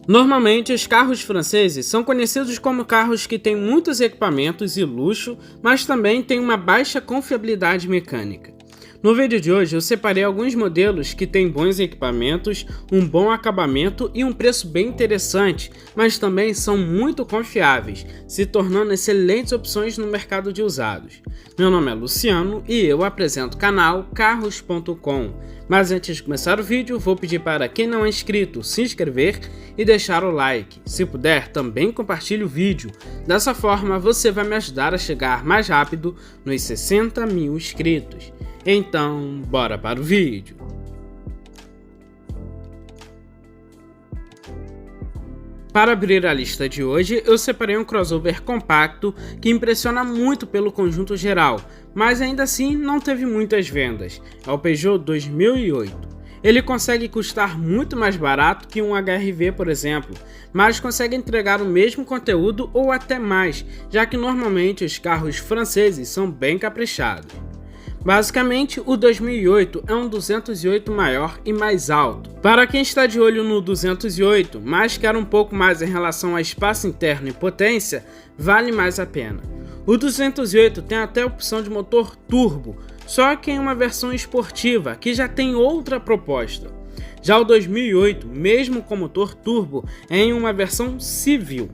Normalmente, os carros franceses são conhecidos como carros que têm muitos equipamentos e luxo, mas também têm uma baixa confiabilidade mecânica. No vídeo de hoje eu separei alguns modelos que têm bons equipamentos, um bom acabamento e um preço bem interessante, mas também são muito confiáveis, se tornando excelentes opções no mercado de usados. Meu nome é Luciano e eu apresento o canal Carros.com. Mas antes de começar o vídeo, vou pedir para quem não é inscrito se inscrever e deixar o like. Se puder, também compartilhe o vídeo. Dessa forma, você vai me ajudar a chegar mais rápido nos 60 mil inscritos. Então, bora para o vídeo. Para abrir a lista de hoje, eu separei um crossover compacto que impressiona muito pelo conjunto geral, mas ainda assim não teve muitas vendas. É o Peugeot 2008. Ele consegue custar muito mais barato que um HR-V, por exemplo, mas consegue entregar o mesmo conteúdo ou até mais, já que normalmente os carros franceses são bem caprichados. Basicamente, o 2008 é um 208 maior e mais alto. Para quem está de olho no 208, mas quer um pouco mais em relação a espaço interno e potência, vale mais a pena. O 208 tem até a opção de motor turbo, só que em uma versão esportiva, que já tem outra proposta. Já o 2008, mesmo com motor turbo, é em uma versão civil.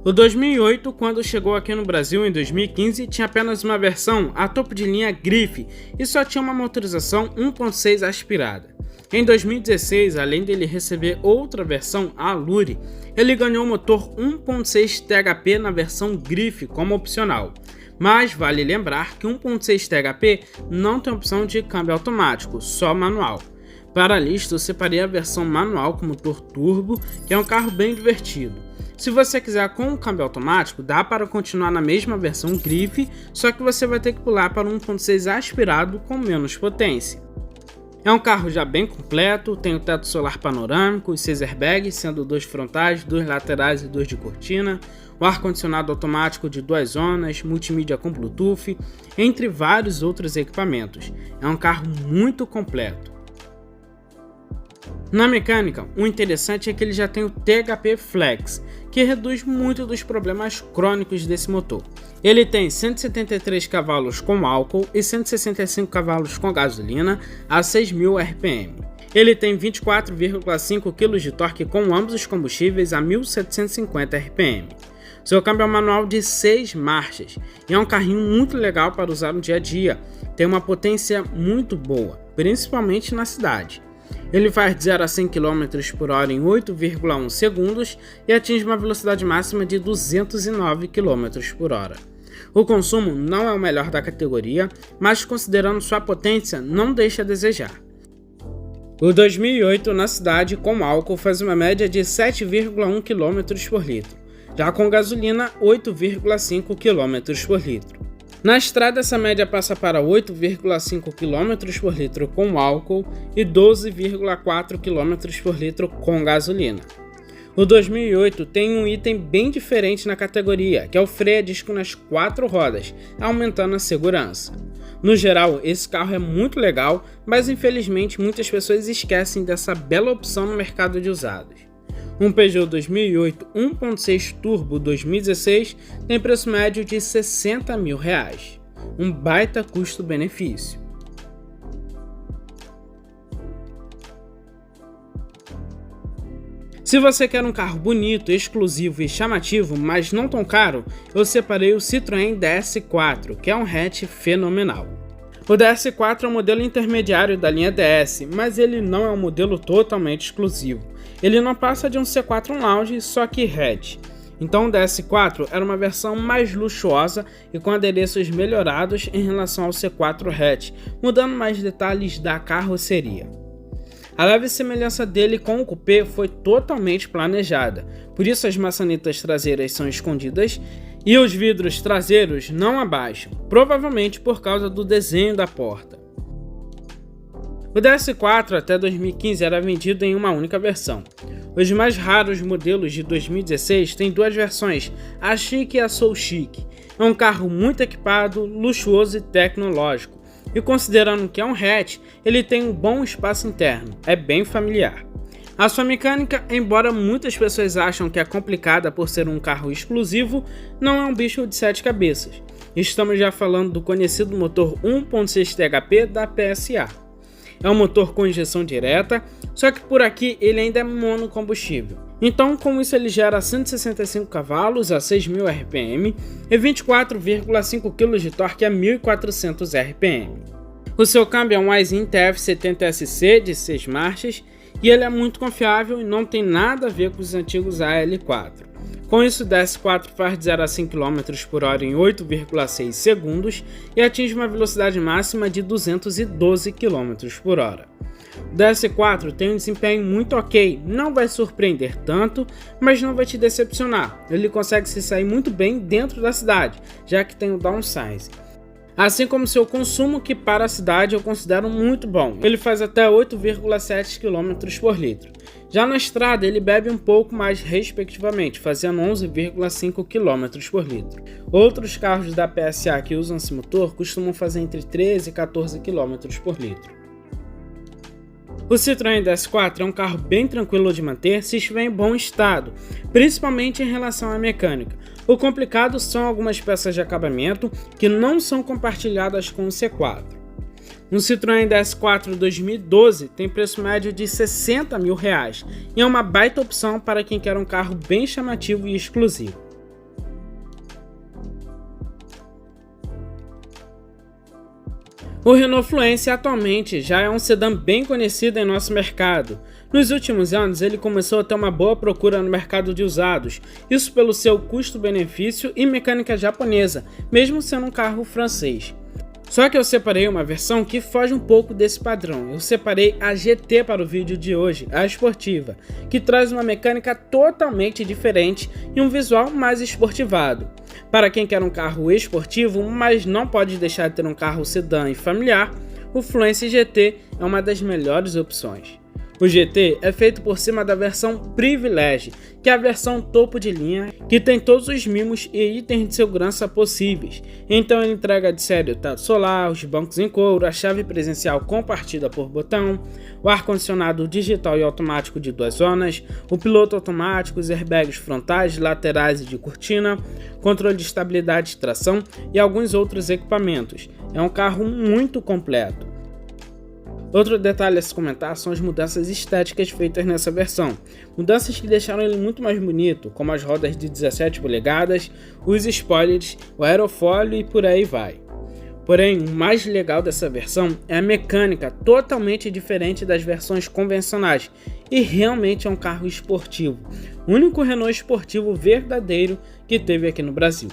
O 2008, quando chegou aqui no Brasil em 2015, tinha apenas uma versão a topo de linha grife e só tinha uma motorização 1.6 aspirada. Em 2016, além dele receber outra versão Allure, ele ganhou o motor 1.6 THP na versão grife como opcional. Mas vale lembrar que 1.6 THP não tem opção de câmbio automático, só manual. Para a lista eu separei a versão manual com motor turbo, que é um carro bem divertido. Se você quiser com o câmbio automático, dá para continuar na mesma versão grife, só que você vai ter que pular para um 1.6 aspirado com menos potência. É um carro já bem completo, tem o teto solar panorâmico, os 6 airbags, sendo 2 frontais, 2 laterais e 2 de cortina, o ar-condicionado automático de 2 zonas, multimídia com Bluetooth, entre vários outros equipamentos. É um carro muito completo. Na mecânica, o interessante é que ele já tem o THP Flex, que reduz muito dos problemas crônicos desse motor. Ele tem 173 cavalos com álcool e 165 cavalos com gasolina a 6.000 RPM. Ele tem 24,5 kg de torque com ambos os combustíveis a 1.750 RPM. Seu câmbio é manual de 6 marchas e é um carrinho muito legal para usar no dia a dia. Tem uma potência muito boa, principalmente na cidade. Ele faz de 0 a 100 km por hora em 8,1 segundos e atinge uma velocidade máxima de 209 km por hora. O consumo não é o melhor da categoria, mas considerando sua potência, não deixa a desejar. O 2008 na cidade com álcool faz uma média de 7,1 km por litro, já com gasolina 8,5 km por litro. Na estrada, essa média passa para 8,5 km por litro com álcool e 12,4 km por litro com gasolina. O 2008 tem um item bem diferente na categoria, que é o freio a disco nas 4 rodas, aumentando a segurança. No geral, esse carro é muito legal, mas infelizmente muitas pessoas esquecem dessa bela opção no mercado de usados. Um Peugeot 2008 1.6 Turbo 2016 tem preço médio de R$60 mil, um baita custo-benefício. Se você quer um carro bonito, exclusivo e chamativo, mas não tão caro, eu separei o Citroën DS4, que é um hatch fenomenal. O DS4 é um modelo intermediário da linha DS, mas ele não é um modelo totalmente exclusivo. Ele não passa de um C4 Lounge, só que hatch. Então o DS4 era uma versão mais luxuosa e com adereços melhorados em relação ao C4 hatch, mudando mais detalhes da carroceria. A leve semelhança dele com o Coupé foi totalmente planejada, por isso as maçanetas traseiras são escondidas e os vidros traseiros não abaixam, provavelmente por causa do desenho da porta. O DS4 até 2015 era vendido em uma única versão. Os mais raros modelos de 2016 têm 2 versões, a Chic e a Soul Chic. É um carro muito equipado, luxuoso e tecnológico. E considerando que é um hatch, ele tem um bom espaço interno, é bem familiar. A sua mecânica, embora muitas pessoas acham que é complicada por ser um carro exclusivo, não é um bicho de 7 cabeças. Estamos já falando do conhecido motor 1.6 THP da PSA. É um motor com injeção direta, só que por aqui ele ainda é monocombustível. Então, com isso ele gera 165 cavalos a 6.000 RPM e 24,5 kg de torque a 1.400 RPM. O seu câmbio é um Aisin TF70SC de 6 marchas e ele é muito confiável e não tem nada a ver com os antigos AL4. Com isso, o DS4 faz de 0 a 100 km por hora em 8,6 segundos e atinge uma velocidade máxima de 212 km por hora. O DS4 tem um desempenho muito ok, não vai surpreender tanto, mas não vai te decepcionar. Ele consegue se sair muito bem dentro da cidade, já que tem o downsize. Assim como seu consumo, que para a cidade eu considero muito bom. Ele faz até 8,7 km por litro. Já na estrada ele bebe um pouco mais respectivamente, fazendo 11,5 km por litro. Outros carros da PSA que usam esse motor costumam fazer entre 13 e 14 km por litro. O Citroën DS4 é um carro bem tranquilo de manter se estiver em bom estado, principalmente em relação à mecânica. O complicado são algumas peças de acabamento que não são compartilhadas com o C4. Um Citroën DS4 2012 tem preço médio de R$60 mil e é uma baita opção para quem quer um carro bem chamativo e exclusivo. O Renault Fluence atualmente já é um sedã bem conhecido em nosso mercado. Nos últimos anos ele começou a ter uma boa procura no mercado de usados, isso pelo seu custo-benefício e mecânica japonesa, mesmo sendo um carro francês. Só que eu separei uma versão que foge um pouco desse padrão. Eu separei a GT para o vídeo de hoje, a esportiva, que traz uma mecânica totalmente diferente e um visual mais esportivado. Para quem quer um carro esportivo, mas não pode deixar de ter um carro sedã e familiar, o Fluence GT é uma das melhores opções. O GT é feito por cima da versão Privilege, que é a versão topo de linha, que tem todos os mimos e itens de segurança possíveis. Então ele entrega de série o teto solar, os bancos em couro, a chave presencial compartida por botão, o ar-condicionado digital e automático de 2 zonas, o piloto automático, os airbags frontais, laterais e de cortina, controle de estabilidade e tração e alguns outros equipamentos. É um carro muito completo. Outro detalhe a se comentar são as mudanças estéticas feitas nessa versão. Mudanças que deixaram ele muito mais bonito, como as rodas de 17 polegadas, os spoilers, o aerofólio e por aí vai. Porém, o mais legal dessa versão é a mecânica totalmente diferente das versões convencionais e realmente é um carro esportivo, o único Renault esportivo verdadeiro que teve aqui no Brasil.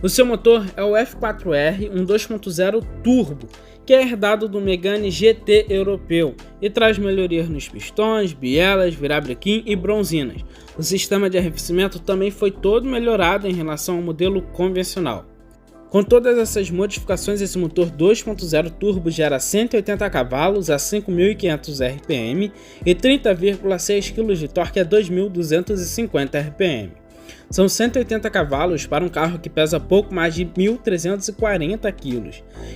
O seu motor é o F4R, um 2.0 turbo, que é herdado do Megane GT europeu e traz melhorias nos pistões, bielas, virabrequim e bronzinas. O sistema de arrefecimento também foi todo melhorado em relação ao modelo convencional. Com todas essas modificações, esse motor 2.0 turbo gera 180 cavalos a 5.500 RPM e 30,6 kg de torque a 2.250 RPM. São 180 cavalos para um carro que pesa pouco mais de 1.340 kg,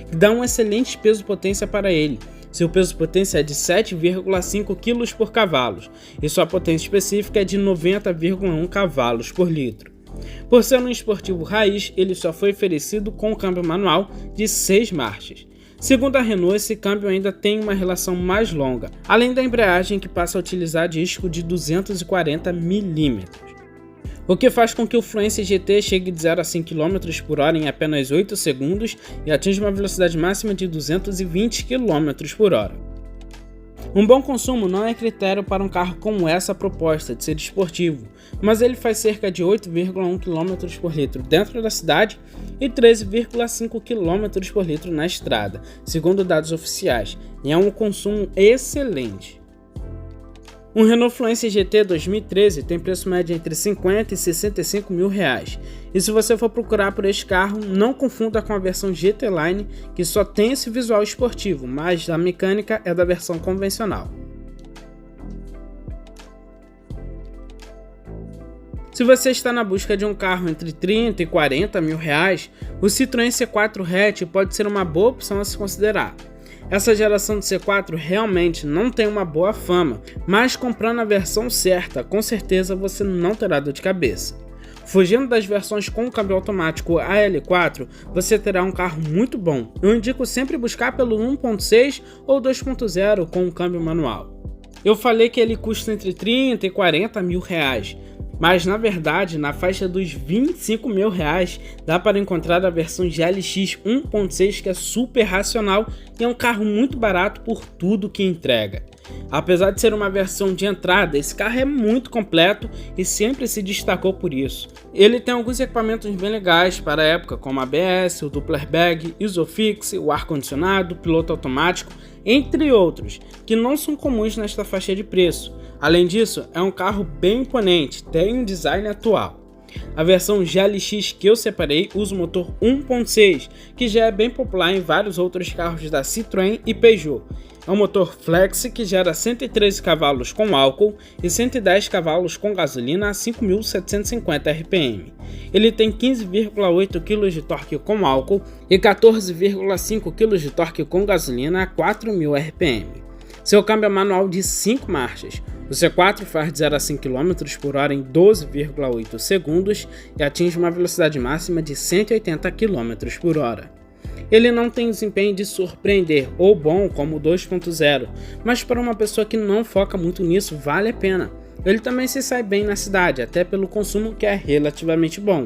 que dá um excelente peso-potência para ele. Seu peso-potência é de 7,5 kg por cavalo e sua potência específica é de 90,1 cavalos por litro. Por ser um esportivo raiz, ele só foi oferecido com um câmbio manual de 6 marchas. Segundo a Renault, esse câmbio ainda tem uma relação mais longa, além da embreagem que passa a utilizar disco de 240 mm. O que faz com que o Fluence GT chegue de 0 a 100 km por hora em apenas 8 segundos e atinja uma velocidade máxima de 220 km por hora. Um bom consumo não é critério para um carro como essa proposta de ser esportivo, mas ele faz cerca de 8,1 km por litro dentro da cidade e 13,5 km por litro na estrada, segundo dados oficiais, e é um consumo excelente. Um Renault Fluence GT 2013 tem preço médio entre 50 e 65 mil reais. E se você for procurar por este carro, não confunda com a versão GT Line, que só tem esse visual esportivo, mas a mecânica é da versão convencional. Se você está na busca de um carro entre 30 e 40 mil reais, o Citroën C4 Hatch pode ser uma boa opção a se considerar. Essa geração de C4 realmente não tem uma boa fama, mas comprando a versão certa, com certeza você não terá dor de cabeça. Fugindo das versões com câmbio automático AL4, você terá um carro muito bom. Eu indico sempre buscar pelo 1.6 ou 2.0 com um câmbio manual. Eu falei que ele custa entre 30 e 40 mil reais, mas na verdade na faixa dos 25 mil reais dá para encontrar a versão GLX 1.6, que é super racional e é um carro muito barato por tudo que entrega. Apesar de ser uma versão de entrada, esse carro é muito completo e sempre se destacou por isso. Ele tem alguns equipamentos bem legais para a época, como ABS, o duplo airbag, Isofix, o ar-condicionado, piloto automático, entre outros, que não são comuns nesta faixa de preço. Além disso, é um carro bem imponente, tem um design atual. A versão GLX que eu separei usa o motor 1.6, que já é bem popular em vários outros carros da Citroën e Peugeot. É um motor flex que gera 113 cavalos com álcool e 110 cavalos com gasolina a 5.750 RPM. Ele tem 15,8 kg de torque com álcool e 14,5 kg de torque com gasolina a 4.000 RPM. Seu câmbio é manual de 5 marchas. O C4 faz de 0 a 100 km por hora em 12,8 segundos e atinge uma velocidade máxima de 180 km por hora. Ele não tem desempenho de surpreender ou bom como o 2.0, mas para uma pessoa que não foca muito nisso, vale a pena. Ele também se sai bem na cidade, até pelo consumo, que é relativamente bom.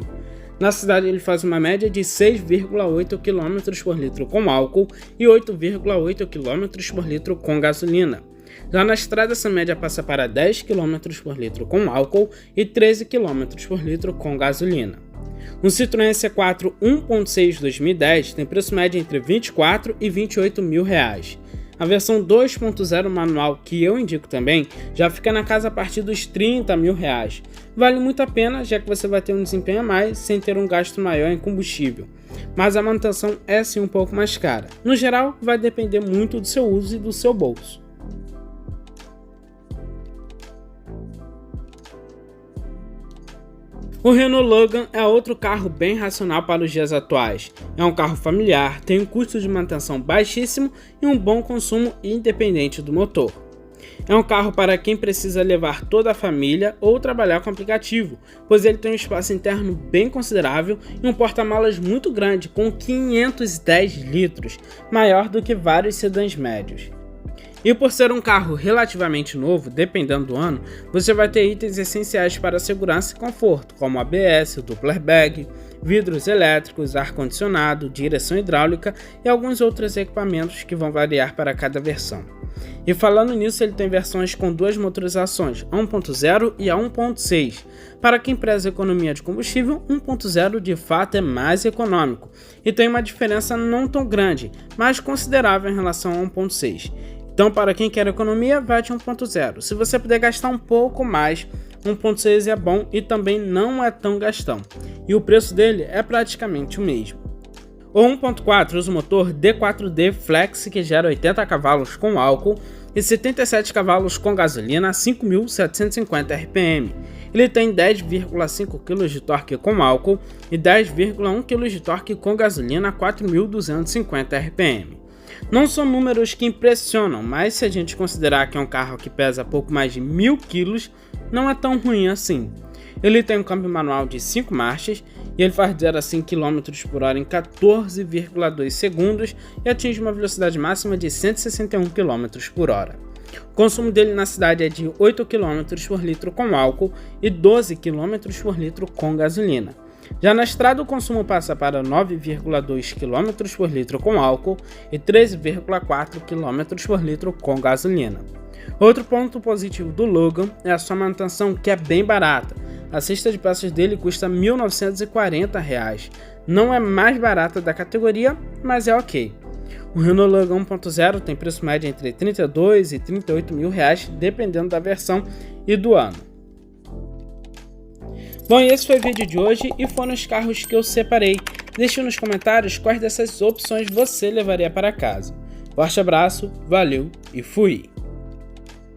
Na cidade ele faz uma média de 6,8 km por litro com álcool e 8,8 km por litro com gasolina. Já na estrada essa média passa para 10 km por litro com álcool e 13 km por litro com gasolina. Um Citroën C4 1.6 2010 tem preço médio entre 24 e 28 mil reais. A versão 2.0 manual, que eu indico também, já fica na casa a partir dos 30 mil reais. Vale muito a pena, já que você vai ter um desempenho a mais sem ter um gasto maior em combustível. Mas a manutenção é sim um pouco mais cara. No geral, vai depender muito do seu uso e do seu bolso. O Renault Logan é outro carro bem racional para os dias atuais. É um carro familiar, tem um custo de manutenção baixíssimo e um bom consumo independente do motor. É um carro para quem precisa levar toda a família ou trabalhar com aplicativo, pois ele tem um espaço interno bem considerável e um porta-malas muito grande com 510 litros, maior do que vários sedãs médios. E por ser um carro relativamente novo, dependendo do ano, você vai ter itens essenciais para segurança e conforto, como ABS, duplo airbag, vidros elétricos, ar-condicionado, direção hidráulica e alguns outros equipamentos que vão variar para cada versão. E falando nisso, ele tem versões com duas motorizações, a 1.0 e a 1.6. Para quem preza economia de combustível, 1.0 de fato é mais econômico e tem uma diferença não tão grande, mas considerável em relação a 1.6. Então, para quem quer economia, vai de 1.0. Se você puder gastar um pouco mais, 1.6 é bom e também não é tão gastão. E o preço dele é praticamente o mesmo. O 1.4 usa o motor D4D Flex, que gera 80 cavalos com álcool e 77 cavalos com gasolina a 5.750 RPM. Ele tem 10,5 kg de torque com álcool e 10,1 kg de torque com gasolina a 4.250 RPM. Não são números que impressionam, mas se a gente considerar que é um carro que pesa pouco mais de 1.000 kg, não é tão ruim assim. Ele tem um câmbio manual de 5 marchas e ele faz de 0 a 100 km por hora em 14,2 segundos e atinge uma velocidade máxima de 161 km por hora. O consumo dele na cidade é de 8 km por litro com álcool e 12 km por litro com gasolina. Já na estrada o consumo passa para 9,2 km por litro com álcool e 13,4 km por litro com gasolina. Outro ponto positivo do Logan é a sua manutenção, que é bem barata. A cesta de peças dele custa R$ 1.940. Não é mais barata da categoria, mas é ok. O Renault Logan 1.0 tem preço médio entre 32 e 38 mil reais, dependendo da versão e do ano. Bom, e esse foi o vídeo de hoje e foram os carros que eu separei. Deixe nos comentários quais dessas opções você levaria para casa. Forte abraço, valeu e fui!